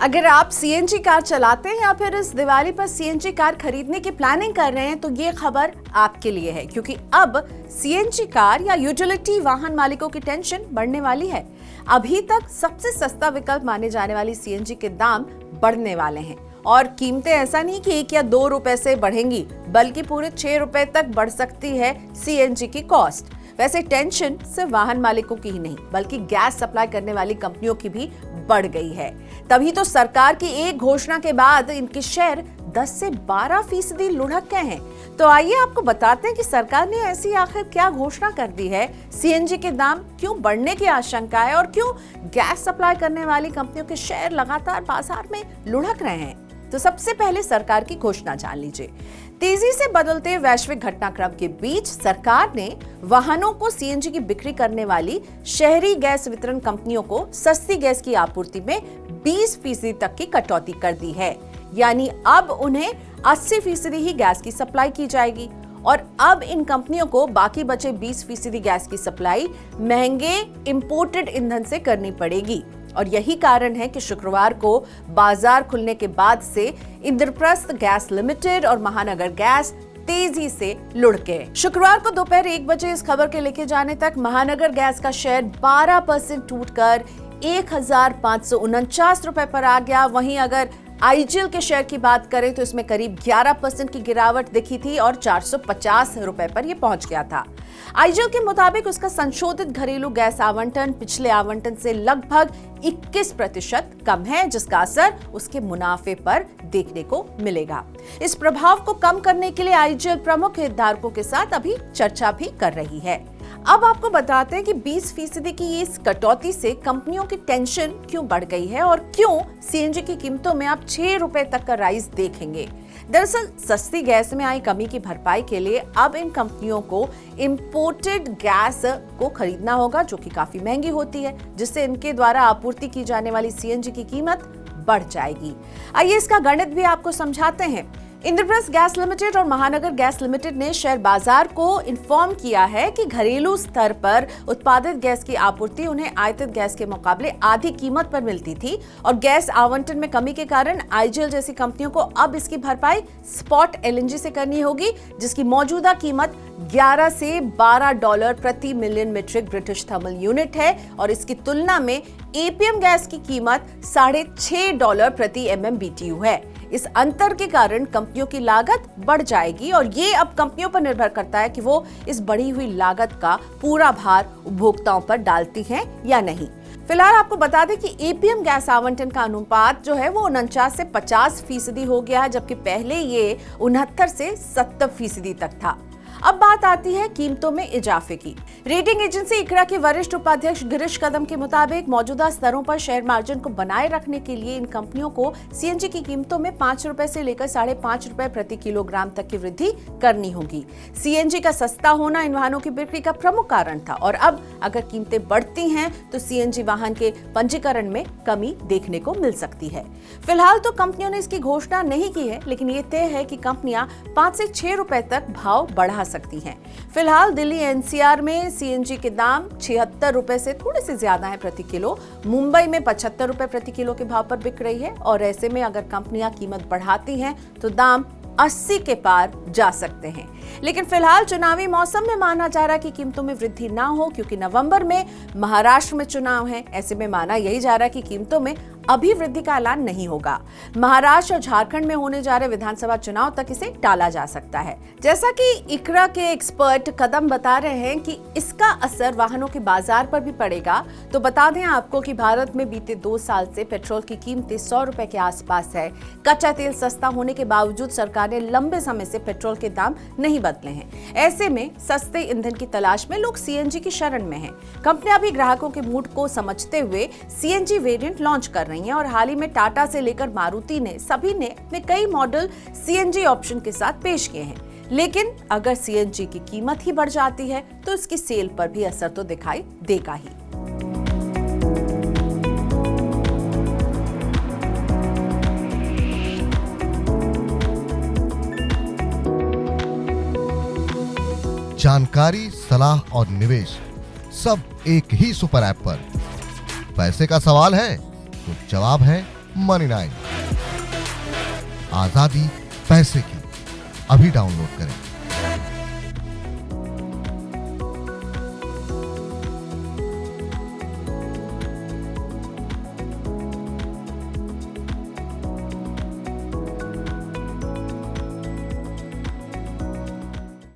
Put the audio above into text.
अगर आप CNG car चलाते हैं या फिर इस दिवाली पर सीएनजी कार खरीदने की प्लानिंग कर रहे हैं तो ये खबर आपके लिए है, क्योंकि अब सीएनजी कार या यूटिलिटी वाहन मालिकों की टेंशन बढ़ने वाली है। अभी तक सबसे सस्ता विकल्प माने जाने वाली सीएनजी के दाम बढ़ने वाले हैं और कीमतें ऐसा नहीं कि 1 या 2 रुपए से बढ़ेंगी, बल्कि पूरे 6 रुपए तक बढ़ सकती है सीएनजी की कॉस्ट। वैसे टेंशन सिर्फ वाहन मालिकों की ही नहीं, बल्कि गैस सप्लाई करने वाली कंपनियों की भी बढ़ गई है। तभी तो सरकार की एक घोषणा के बाद इनके शेयर 10 से 12% लुढ़क गए हैं। तो आइए आपको बताते हैं कि सरकार ने ऐसी आखिर क्या घोषणा कर दी है, सीएनजी के दाम क्यों बढ़ने की आशंका है और क्यों गैस सप्लाई करने वाली कंपनियों के शेयर लगातार बाजार में लुढ़क रहे हैं। तो सबसे पहले सरकार की घोषणा जान लीजिए। तेजी से बदलते वैश्विक घटनाक्रम के बीच सरकार ने वाहनों को सीएनजी की बिक्री करने वाली शहरी गैस वितरण कंपनियों को सस्ती गैस की आपूर्ति में 20% तक की कटौती कर दी है। यानी अब उन्हें 80% ही गैस की सप्लाई की जाएगी और अब इन कंपनियों को बाकी बचे 20% गैस की सप्लाई महंगे इंपोर्टेड ईंधन से करनी पड़ेगी। और यही कारण है कि शुक्रवार को बाजार खुलने के बाद से इंद्रप्रस्थ गैस लिमिटेड और महानगर गैस तेजी से लुढ़क गए। शुक्रवार को दोपहर 1 बजे इस खबर के लिखे जाने तक महानगर गैस का शेयर 12% टूटकर 1549 रुपए पर आ गया। वहीं अगर आईजीएल के शेयर की बात करें तो इसमें करीब 11% की गिरावट दिखी थी और 450 रुपए पर यह पहुंच गया था। आईजीएल के मुताबिक उसका संशोधित घरेलू गैस आवंटन पिछले आवंटन से लगभग 21% कम है, जिसका असर उसके मुनाफे पर देखने को मिलेगा। इस प्रभाव को कम करने के लिए आईजीएल प्रमुख हितधारकों के साथ अभी चर्चा भी कर रही है। अब आपको बताते हैं कि 20% की इस कटौती से कंपनियों की टेंशन क्यों बढ़ गई है और क्यों सीएनजी की कीमतों में आप 6 रुपए तक का राइज देखेंगे। दरअसल सस्ती गैस में आई कमी की भरपाई के लिए अब इन कंपनियों को इंपोर्टेड गैस को खरीदना होगा, जो कि काफी महंगी होती है, जिससे इनके द्वारा आपूर्ति की जाने वाली सीएनजी की कीमत बढ़ जाएगी। आइए इसका गणित भी आपको समझाते हैं। इंद्रप्रस्थ गैस लिमिटेड और महानगर गैस लिमिटेड ने शेयर बाजार को इन्फॉर्म किया है कि घरेलू स्तर पर उत्पादित गैस की आपूर्ति उन्हें आयातित गैस के मुकाबले आधी कीमत पर मिलती थी और गैस आवंटन में कमी के कारण आईजीएल जैसी कंपनियों को अब इसकी भरपाई स्पॉट एलएनजी से करनी होगी, जिसकी मौजूदा कीमत 11 से 12 डॉलर प्रति million metric British thermal unit है और इसकी तुलना में एपीएम गैस की कीमत $6.5 प्रति MMBTU है। इस अंतर के कारण कंपनियों की लागत बढ़ जाएगी और ये अब कंपनियों पर निर्भर करता है कि वो इस बढ़ी हुई लागत का पूरा भार उपभोक्ताओं पर डालती हैं या नहीं। फिलहाल आपको बता दें कि एपीएम गैस आवंटन का अनुपात जो है वो 49 से 50% हो गया है, जबकि पहले ये 69 से 70% तक था। अब बात आती है कीमतों में इजाफे की। रेटिंग एजेंसी इक्रा के वरिष्ठ उपाध्यक्ष गिरीश कदम के मुताबिक मौजूदा स्तरों पर शेयर मार्जिन को बनाए रखने के लिए इन कंपनियों को सीएनजी की कीमतों में 5 रुपए से लेकर 5.5 रुपए प्रति किलोग्राम तक की वृद्धि करनी होगी। सीएनजी का सस्ता होना इन वाहनों की बिक्री का प्रमुख कारण था और अब अगर कीमतें बढ़ती हैं तो सीएनजी वाहन के पंजीकरण में कमी देखने को मिल सकती है। फिलहाल तो कंपनियों ने इसकी घोषणा नहीं की है, लेकिन ये तय है कि कंपनियां 5 से 6 रुपए तक भाव बढ़ा सकती हैं। फिलहाल दिल्ली एनसीआर में सीएनजी के दाम 76 रुपए से थोड़े से ज्यादा है प्रति किलो। मुंबई में 75 रुपए प्रति किलो के भाव पर बिक रही है और ऐसे में अगर कंपनियां कीमत बढ़ाती हैं तो दाम 80 के पार जा सकते हैं। लेकिन फिलहाल चुनावी मौसम में माना जा रहा है कि कीमतों में वृद्धि ना हो, क्योंकि नवंबर में महाराष्ट्र में चुनाव है। ऐसे में माना यही जा रहा है कि कीमतों में अभी वृद्धि का ऐलान नहीं होगा। महाराष्ट्र और झारखंड में होने जा रहे विधानसभा चुनाव तक इसे टाला जा सकता है। जैसा कि इक्रा के एक्सपर्ट कदम बता रहे हैं कि इसका असर वाहनों के बाजार पर भी पड़ेगा। तो बता दें आपको कि भारत में बीते 2 साल से पेट्रोल की कीमतें 100 रुपए के आसपास है। कच्चा तेल सस्ता होने के बावजूद सरकार ने लंबे समय से पेट्रोल के दाम नहीं बदले हैं। ऐसे में सस्ते ईंधन की तलाश में लोग सीएनजी की शरण में हैं। कंपनियां भी ग्राहकों के मूड को समझते हुए सीएनजी वेरिएंट लॉन्च कर रही हैं और हाल ही में टाटा से लेकर मारुति ने सभी ने अपने कई मॉडल सीएनजी ऑप्शन के साथ पेश किए हैं। लेकिन अगर सीएनजी की कीमत ही बढ़ जाती है तो इसकी सेल पर भी असर तो दिखाई देगा ही। जानकारी, सलाह और निवेश सब एक ही सुपर ऐप पर। पैसे का सवाल है तो जवाब है Money9। आजादी पैसे की, अभी डाउनलोड करें।